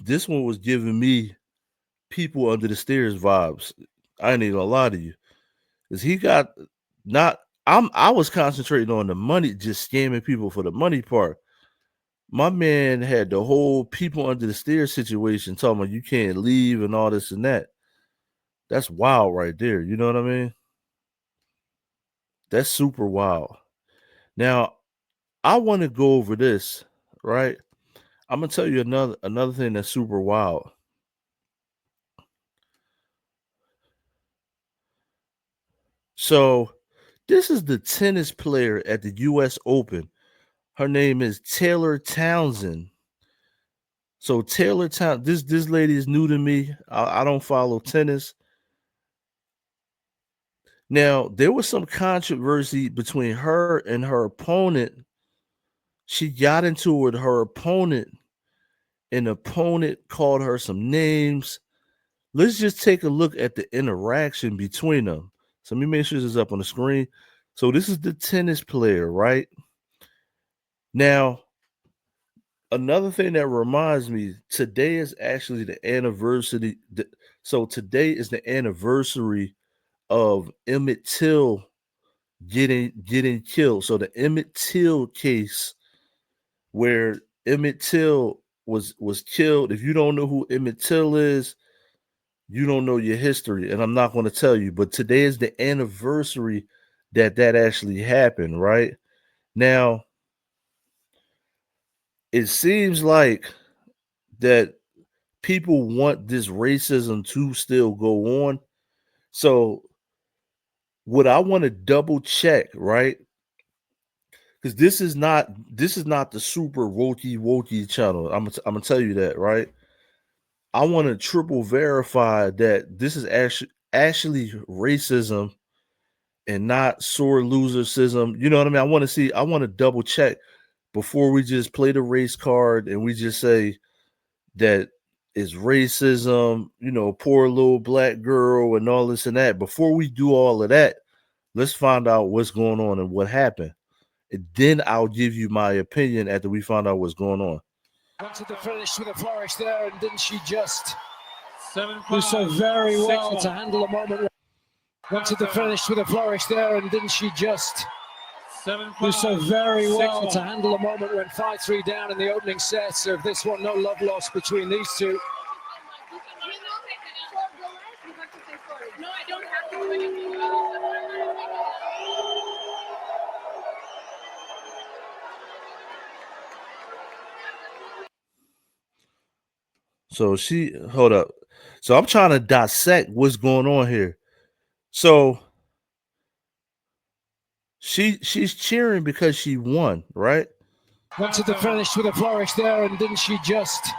this one was giving me people under the stairs vibes. I ain't even gonna lie to you. Cause he got not I was concentrating on the money, just scamming people for the money part. My man had the whole people under the stairs situation talking about you can't leave and all this and that. That's wild right there. You know what I mean? That's super wild. Now, I want to go over this, right? I'm gonna tell you another thing that's super wild. So, this is the tennis player at the US Open. Her name is Taylor Townsend. So Taylor Town, this lady is new to me. I don't follow tennis. Now, there was some controversy between her and her opponent. She got into it with her opponent, and the opponent called her some names. Let's just take a look at the interaction between them. So let me make sure this is up on the screen. So this is the tennis player, right? Now, another thing that reminds me, today is actually the anniversary. So today is the anniversary of Emmett Till getting killed. So the Emmett Till case, where Emmett Till was killed. If you don't know who Emmett Till is, you don't know your history, and I'm not going to tell you. But today is the anniversary that actually happened. Right now, it seems like that people want this racism to still go on. So what I want to double check, right? Because this is not the super wokey channel. I'm gonna tell you that, right? I want to triple verify that this is actually racism and not sore losercism. You know what I mean? I want to double check before we just play the race card and we just say that it's racism, poor little black girl and all this and that. Before we do all of that, let's find out what's going on and what happened. And then I'll give you my opinion after we find out what's going on. Went to the finish with a flourish there, and didn't she just do so very well to handle a moment? Went to the finish with a flourish there, and didn't she just do so very well to handle a moment? Went 5-3 down in the opening set. So if this one, no love lost between these two. No, I don't have to. So hold up. So I'm trying to dissect what's going on here. So she's cheering because she won, right? Went to the finish with a flourish there, and didn't she just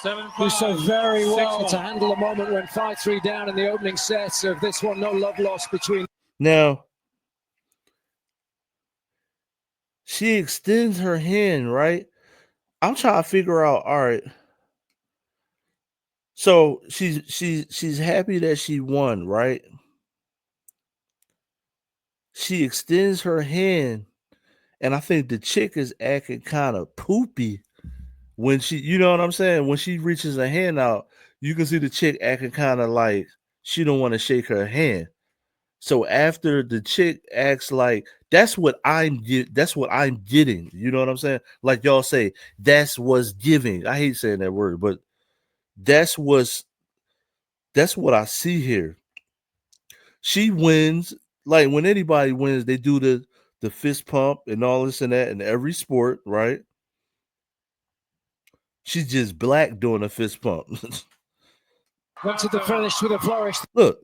do so very well to handle a moment? Went 5-3 down in the opening set. So if this one, no love lost between. Now she extends her hand, right? I'm trying to figure out, all right. So she's happy that she won, right? She extends her hand, and I think the chick is acting kind of poopy when you know what I'm saying? When she reaches her hand out, you can see the chick acting kind of like she don't want to shake her hand. So after the chick acts like that's what I'm getting. You know what I'm saying? Like y'all say, that's what's giving. I hate saying that word, but that's what I see here. She wins. Like when anybody wins, they do the fist pump and all this and that in every sport, right? She's just black doing a fist pump. Went to the finish with a flourish. Look,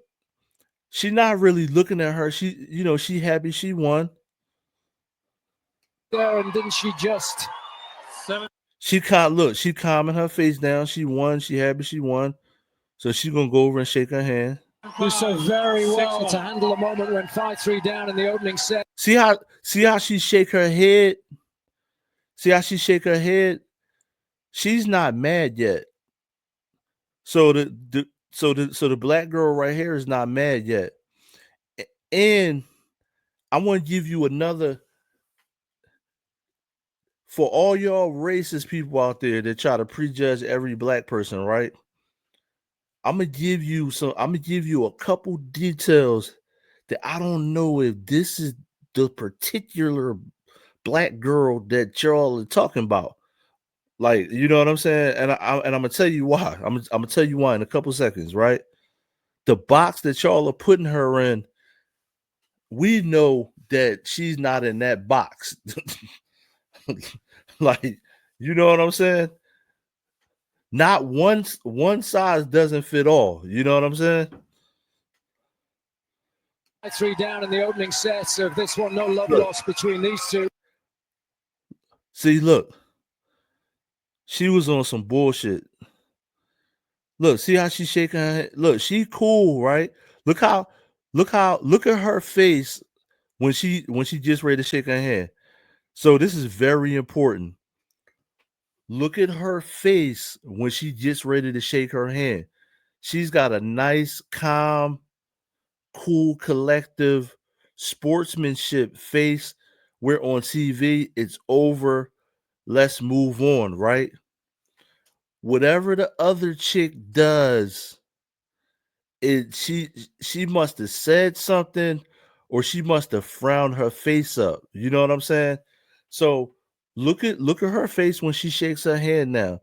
she's not really looking at her. She happy she won. There, and didn't she just? She calming her face down. She won. She happy she won. So she's gonna go over and shake her hand. Do so very well to handle a moment. Went 5-3 down in the opening set. See how she shake her head? See how she shake her head? She's not mad yet. So the black girl right here is not mad yet. And I want to give you another for all y'all racist people out there that try to prejudge every black person, right? I'm gonna give you a couple details that I don't know if this is the particular black girl that y'all are talking about. Like, you know what I'm saying? And I'm gonna tell you why. I'm gonna tell you why in a couple seconds, right? The box that y'all are putting her in, we know that she's not in that box. Like, you know what I'm saying? Not one size doesn't fit all. You know what I'm saying? 3 down in the opening sets of this one. No love Look. lost between these two. See, look. She was on some bullshit. Look, see how she's shaking her head? Look, she cool, right? Look at her face when she just ready to shake her hand. So this is very important. Look at her face when she just ready to shake her hand. She's got a nice, calm, cool, collective sportsmanship face. We're on TV. It's over. Let's move on, right? Whatever the other chick does, she must have said something or she must have frowned her face up. You know what I'm saying? So look at her face when she shakes her hand now.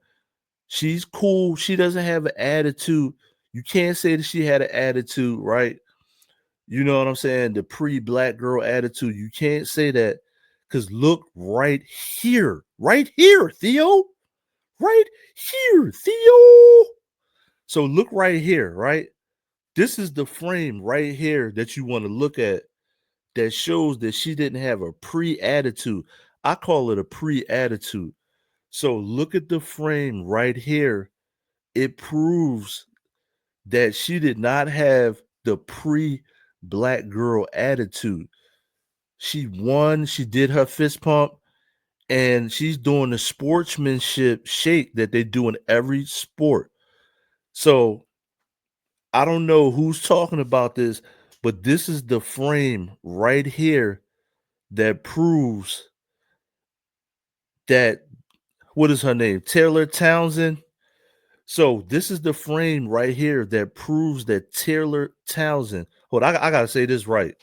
She's cool. She doesn't have an attitude. You can't say that she had an attitude, right? You know what I'm saying? The pre-black girl attitude. You can't say that because look right here, Theo. Right here, Theo. So look right here, right? This is the frame right here that you want to look at that shows that she didn't have a pre-attitude. I call it a pre-attitude. So look at the frame right here. It proves that she did not have the pre-black girl attitude. She won, she did her fist pump, and she's doing the sportsmanship shake that they do in every sport. So I don't know who's talking about this, but this is the frame right here that proves that what is her name? Taylor Townsend. So this is the frame right here that proves that Taylor Townsend. Hold on, I gotta say this right.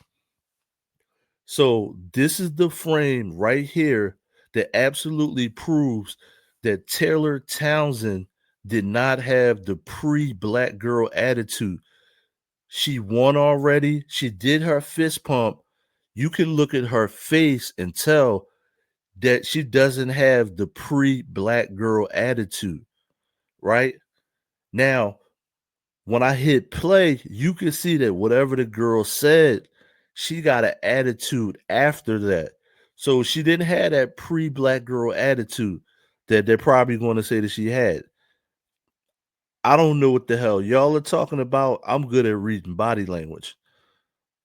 So this is the frame right here that absolutely proves that Taylor Townsend did not have the pre-black girl attitude. She won already. She did her fist pump. You can look at her face and tell that she doesn't have the pre-black girl attitude, right? Now, when I hit play, you can see that whatever the girl said, she got an attitude after that. So she didn't have that pre-black girl attitude that they're probably going to say that she had. I don't know what the hell y'all are talking about. I'm good at reading body language.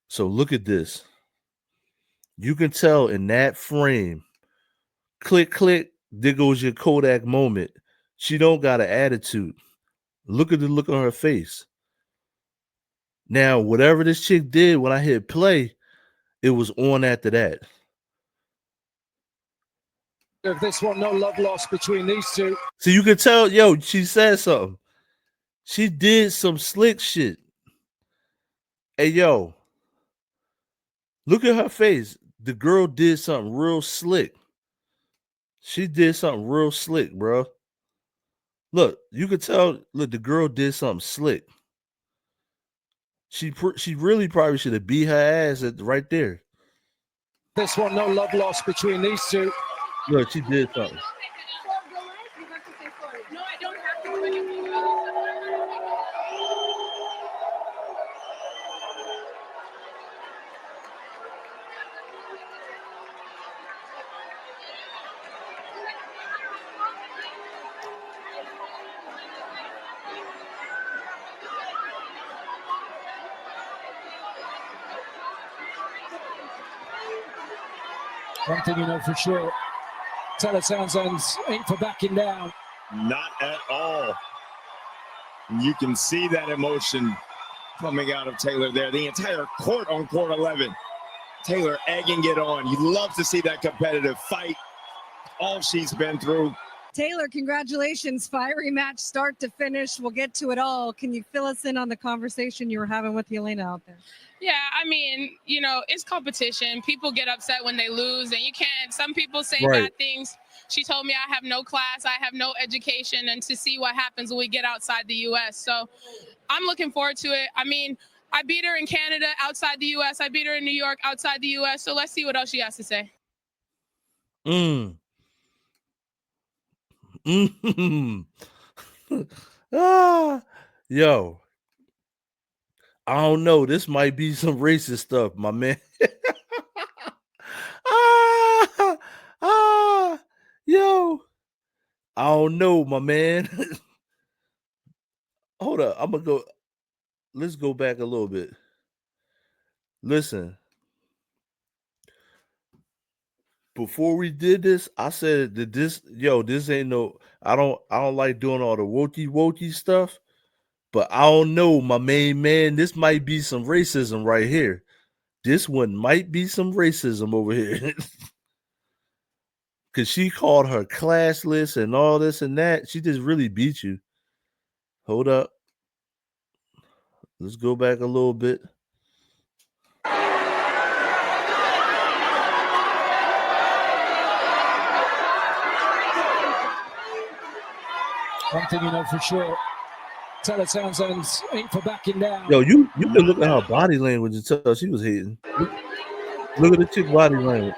So look at this. You can tell in that frame, click, click, there goes your Kodak moment. She don't got an attitude. Look at the look on her face. Now, whatever this chick did when I hit play, it was on after that. Of this one, no love lost between these two. So you can tell, yo, she said something. She did some slick shit. Hey, yo, look at her face. The girl did something real slick. She did something real slick, bro. Look, you could tell. Look, the girl did something slick. She really probably should have beat her ass right there. This one, no love lost between these two. Look, she did something. No, I don't have to do anything. One thing you know for sure, Taylor Townsend ain't for backing down. Not at all. You can see that emotion coming out of Taylor there. The entire court on court 11. Taylor egging it on. You love to see that competitive fight. all she's been through. Taylor, congratulations. Fiery match start to finish. We'll get to it all. Can you fill us in on the conversation you were having with Jelena out there? Yeah, I mean, it's competition. People get upset when they lose, and you can't. Some people say Right. bad things. She told me I have no class, I have no education, and to see what happens when we get outside the U.S. So I'm looking forward to it. I mean, I beat her in Canada outside the U.S. I beat her in New York outside the U.S. So let's see what else she has to say. Yo, I don't know. This might be some racist stuff, my man. ah, yo, I don't know, my man. Hold up, I'm gonna go. Let's go back a little bit. Listen, before we did this, I said that this ain't no. I don't like doing all the wokey stuff. But I don't know, my main man. This might be some racism right here. This one might be some racism over here. Cause she called her classless and all this and that. She just really beat you. Hold up. Let's go back a little bit. One thing you know for sure, Taylor Townsend ain't for backing down. Yo, you can look at her body language and tell she was hating. Look at the chick body language.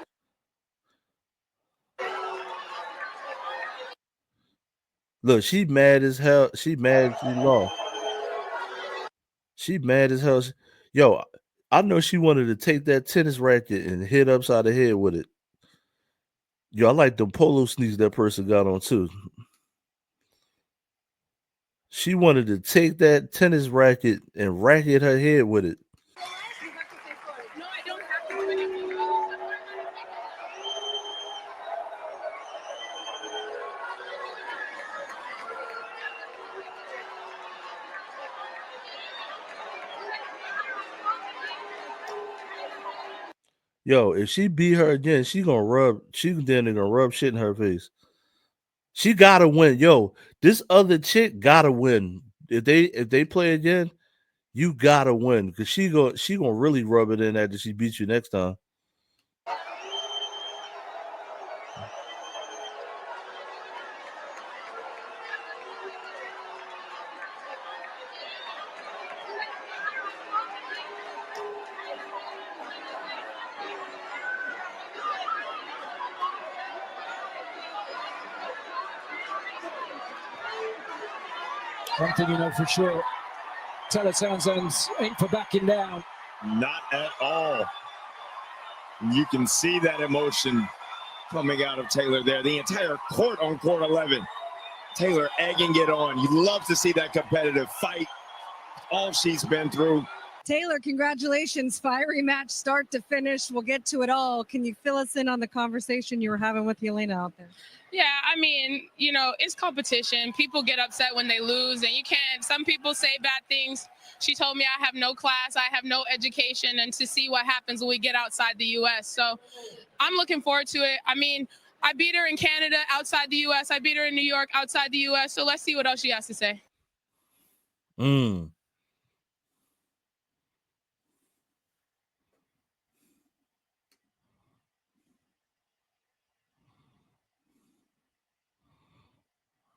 Look, she mad as hell. She mad she lost. She mad as hell. Yo, I know she wanted to take that tennis racket and hit upside the head with it. Yo, I like the polo sneaks that person got on too. She wanted to take that tennis racket and racket her head with it. No, I don't have to do anything. Yo, if she beat her again, she then gonna rub shit in her face. She gotta win. Yo, this other chick gotta win. If they play again, you gotta win. Cause she gonna really rub it in after she beats you next time. One thing you know for sure, Taylor Townsend ain't for backing down. Not at all. You can see that emotion coming out of Taylor there. The entire court on court 11. Taylor egging it on. You love to see that competitive fight. All she's been through. Taylor, congratulations. Fiery match start to finish. We'll get to it all. Can you fill us in on the conversation you were having with Jelena out there? Yeah, I mean, it's competition. People get upset when they lose, and you can't. Some people say bad things. She told me I have no class, I have no education, and to see what happens when we get outside the U.S. So I'm looking forward to it. I mean, I beat her in Canada outside the U.S. I beat her in New York outside the U.S. So let's see what else she has to say.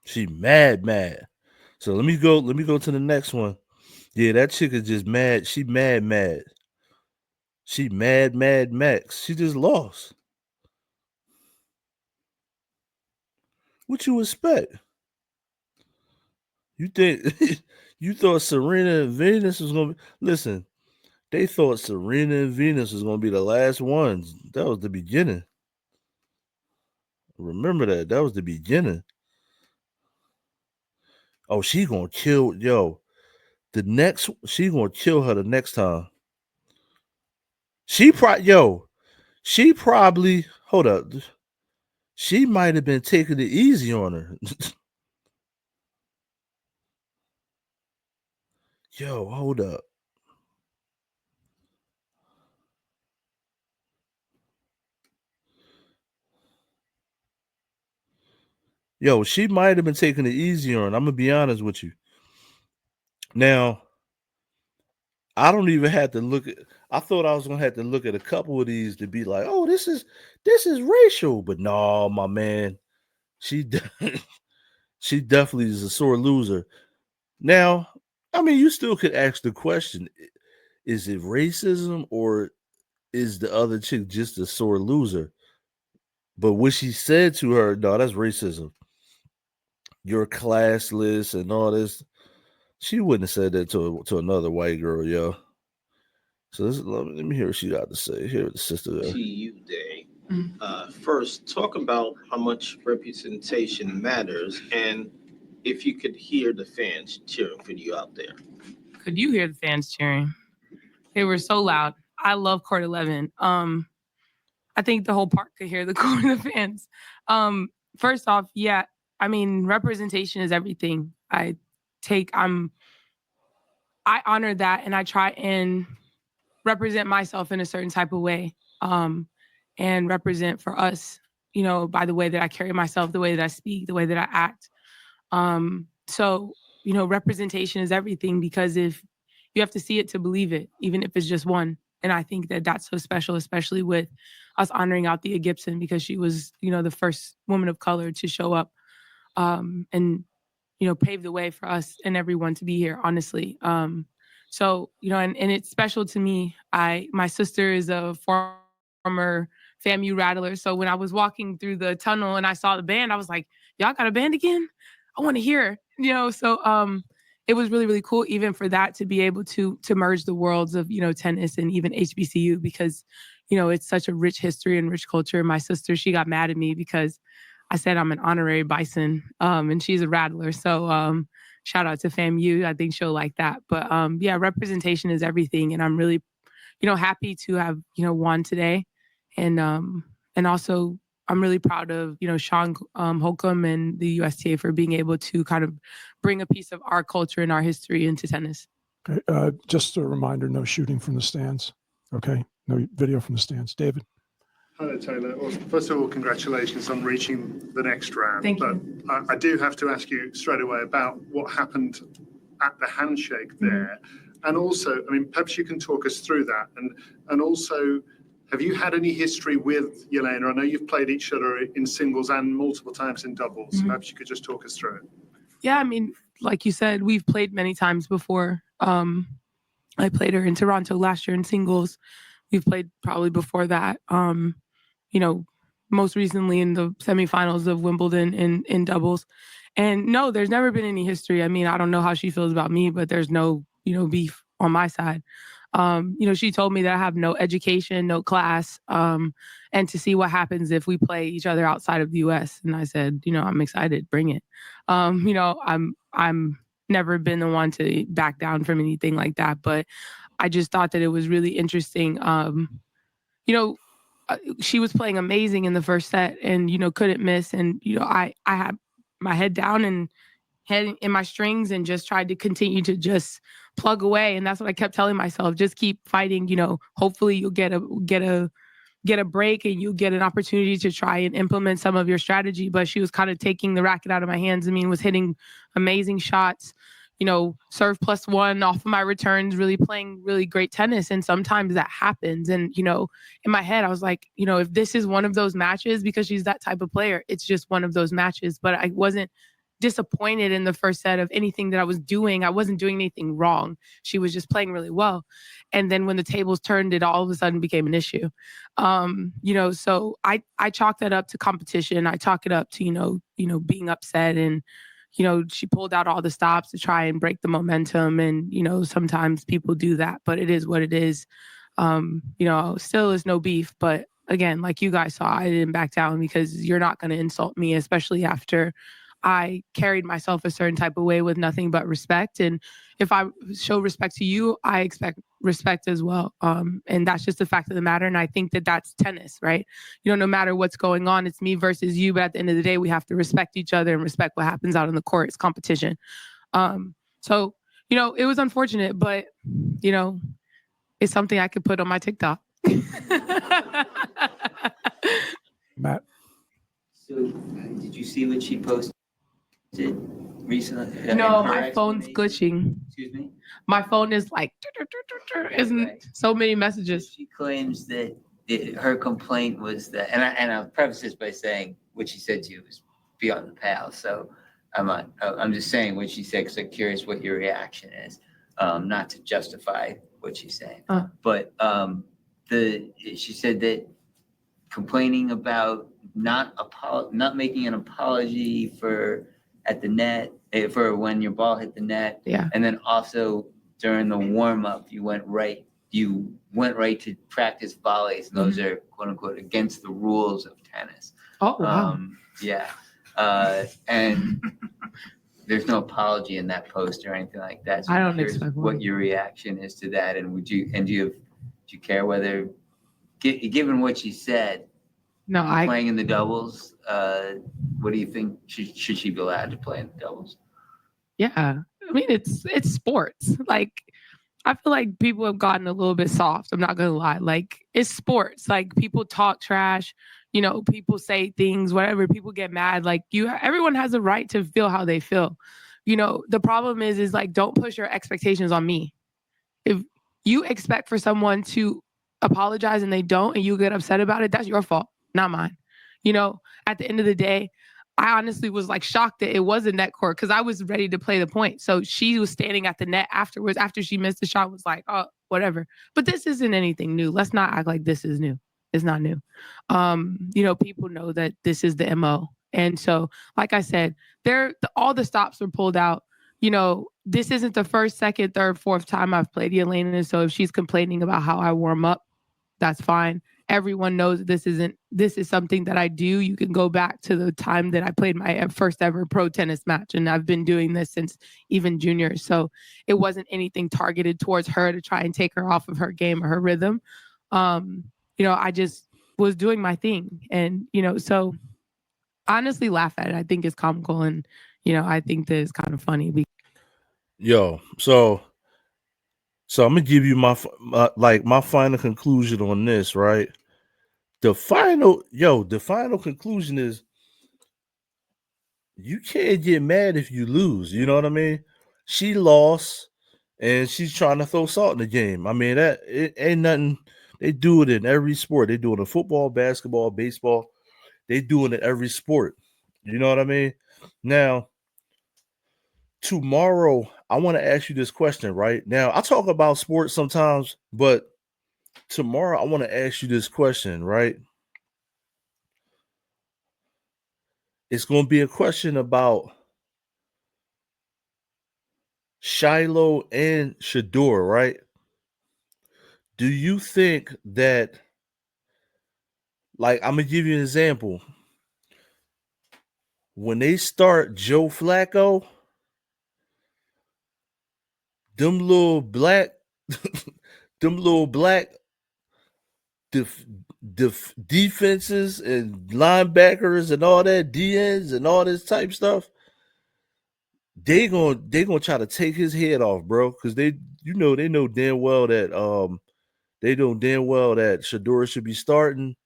She mad. So let me go to the next one. Yeah, that chick is just mad. She mad. She mad Max. She just lost. What you expect? You think you thought Serena and Venus was gonna be listen, they thought Serena and Venus was gonna be the last ones. That was the beginning. Remember that. That was the beginning. Oh, she gonna kill she gonna kill her the next time. She probably hold up. She might have been taking it easy on her. Yo, hold up. Yo, she might have been taking it easy on. I'm gonna be honest with you. Now, I don't even have to look at. I thought I was gonna have to look at a couple of these to be like, oh, this is racial. But no, my man, she she definitely is a sore loser. Now, I mean, you still could ask the question: is it racism or is the other chick just a sore loser? But what she said to her, no, that's racism. You're classless and all this. She wouldn't have said that to another white girl, yo. So let me hear what she got to say. Here, the sister there. To you, Day. First, talk about how much representation matters, and if you could hear the fans cheering for you out there. Could you hear the fans cheering? They were so loud. I love Court 11. I think the whole park could hear the fans. First off, yeah, I mean, representation is everything. I honor that, and I try and represent myself in a certain type of way, and represent for us, by the way that I carry myself, the way that I speak, the way that I act. So, representation is everything, because if you have to see it to believe it, even if it's just one. And I think that that's so special, especially with us honoring Althea Gibson, because she was, the first woman of color to show up, and, pave the way for us and everyone to be here, honestly. So, and it's special to me. My sister is a former FAMU rattler. So when I was walking through the tunnel and I saw the band, I was like, y'all got a band again? I want to hear, so it was really, really cool, even for that, to be able to merge the worlds of, tennis and even HBCU, because, it's such a rich history and rich culture. My sister, she got mad at me because I said I'm an honorary Bison, and she's a rattler. So shout out to FAMU. I think she'll like that. But yeah, representation is everything. And I'm really, happy to have, won today. And also I'm really proud of, Sean Holcomb and the USTA for being able to kind of bring a piece of our culture and our history into tennis. Okay. Just a reminder, no shooting from the stands. Okay. No video from the stands. David. Hello, Taylor. Well, first of all, congratulations on reaching the next round. Thank but you. I do have to ask you straight away about what happened at the handshake there. And also, I mean, perhaps you can talk us through that. And also, have you had any history with Jelena? I know you've played each other in singles and multiple times in doubles. Perhaps you could just talk us through it. Yeah, I mean, like you said, we've played many times before. I played her in Toronto last year in singles. We've played probably before that. Most recently in the semifinals of Wimbledon in doubles. And no, there's never been any history. I mean, I don't know how she feels about me, but there's no, beef on my side. She told me that I have no education, no class, and to see what happens if we play each other outside of the US. And I said, I'm excited, bring it. I'm never been the one to back down from anything like that, but I just thought that it was really interesting. She was playing amazing in the first set and, couldn't miss. And, I had my head down and head in my strings and just tried to continue to just plug away. And that's what I kept telling myself, just keep fighting, hopefully you'll get a break and you'll get an opportunity to try and implement some of your strategy. But she was kind of taking the racket out of my hands. I mean, was hitting amazing shots, serve +1 off of my returns, really playing really great tennis. And sometimes that happens. And, in my head, I was like, if this is one of those matches, because she's that type of player, it's just one of those matches. But I wasn't disappointed in the first set of anything that I was doing. I wasn't doing anything wrong. She was just playing really well. And then when the tables turned, it all of a sudden became an issue. So I chalk that up to competition. I chalk it up to, being upset. And, she pulled out all the stops to try and break the momentum. And, sometimes people do that, but it is what it is. Still is no beef. But again, like you guys saw, I didn't back down, because you're not going to insult me, especially after I carried myself a certain type of way with nothing but respect. And if I show respect to you, I expect respect as well. And that's just the fact of the matter. And I think that that's tennis, right? No matter what's going on, it's me versus you. But at the end of the day, we have to respect each other and respect what happens out on the court. It's competition. So, it was unfortunate, but, it's something I could put on my TikTok. Matt. So, did you see what she posted recently? No, my phone's glitching. Excuse me? My phone is like, isn't so many messages. She claims that her complaint was that, and I'll preface this by saying what she said to you was beyond the pale. So I'm just saying what she said because I'm curious what your reaction is, not to justify what she's saying. But she said that complaining about not making an apology at the net for when your ball hit the net. Yeah. And then also during the warm up, you went right to practice volleys. And those are quote unquote against the rules of tennis. Oh, wow. Yeah. And there's no apology in that post or anything like that. So I I'm don't curious expect what one. your reaction is to that. And do you care whether, given what she said, No, playing in the doubles, what do you think? Should she be allowed to play in the doubles? Yeah. I mean, it's sports. Like, I feel like people have gotten a little bit soft. I'm not going to lie. Like, it's sports. Like, people talk trash. You know, people say things, whatever. People get mad. Like, everyone has a right to feel how they feel. You know, the problem is like, don't push your expectations on me. If you expect for someone to apologize and they don't, and you get upset about it, that's your fault, not mine. You know, at the end of the day, I honestly was like shocked that it was a net court because I was ready to play the point. So she was standing at the net afterwards, after she missed the shot, was like, oh, whatever. But this isn't anything new. Let's not act like this is new. It's not new. You know, people know that this is the MO. And so, like I said, all the stops were pulled out. You know, this isn't the first, second, third, fourth time I've played Jelena. So if she's complaining about how I warm up, that's fine. Everyone knows this is something that I do. You can go back to the time that I played my first ever pro tennis match. And I've been doing this since even junior. So it wasn't anything targeted towards her to try and take her off of her game or her rhythm. You know, I just was doing my thing. And, you know, so honestly laugh at it. I think it's comical. And, you know, I think that it's kind of funny. Yo, so I'm gonna give you my final conclusion on this, right? The final conclusion is you can't get mad if you lose. You know what I mean? She lost, and she's trying to throw salt in the game. I mean, it ain't nothing. They do it in every sport. They do it in football, basketball, baseball. They do it in every sport. You know what I mean? Now, tomorrow, I want to ask you this question, right? Now, I talk about sports sometimes, but tomorrow I want to ask you this question, right? It's going to be a question about Shiloh and Shador, right? Do you think that, like, I'm going to give you an example. When they start Joe Flacco, them little black defenses and linebackers and all that, DNs and all this type stuff, they gonna try to take his head off, bro, because they know damn well that Shador should be starting.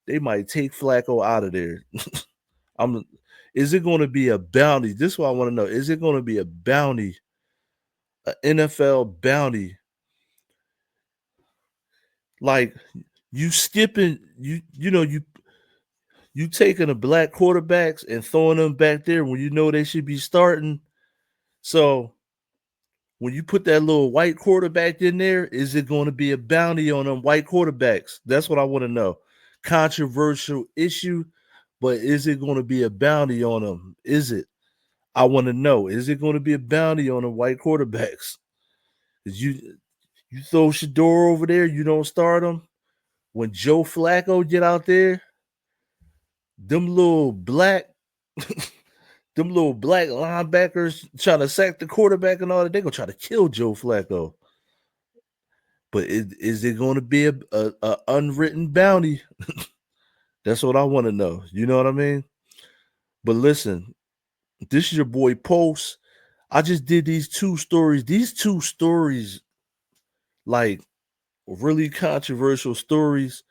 They might take Flacco out of there. Is it going to be a bounty? This is what I want to know. Is it going to be a bounty, an NFL bounty? Like you skipping, you taking the black quarterbacks and throwing them back there when you know they should be starting. So when you put that little white quarterback in there, is it going to be a bounty on them white quarterbacks? That's what I want to know. Controversial issue, but is it going to be a bounty on them? Is it? I want to know. Is it going to be a bounty on the white quarterbacks? You throw Shador over there, you don't start him. When Joe Flacco get out there, them little black linebackers trying to sack the quarterback and all that, they're gonna try to kill Joe Flacco. But is it going to be a unwritten bounty? That's what I want to know. You know what I mean? But listen, this is your boy Post. I just did these two stories. These two stories, like really controversial stories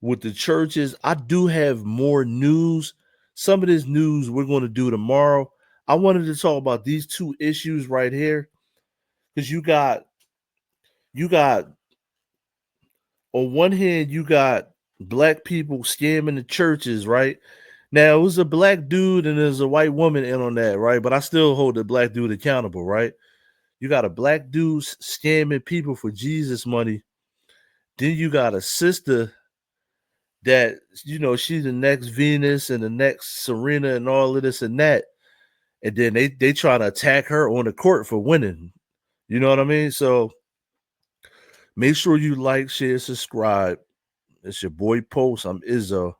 with the churches. I do have more news, some of this news we're going to do tomorrow. I wanted to talk about these two issues right here because you got on one hand you got black people scamming the churches, right? Now it was a black dude and there's a white woman in on that, right? But I still hold the black dude accountable, right? You got a black dude scamming people for Jesus money. Then you got a sister that, you know, she's the next Venus and the next Serena and all of this and that. And then they try to attack her on the court for winning. You know what I mean? So make sure you like, share, subscribe. It's your boy Post. I'm Izzo.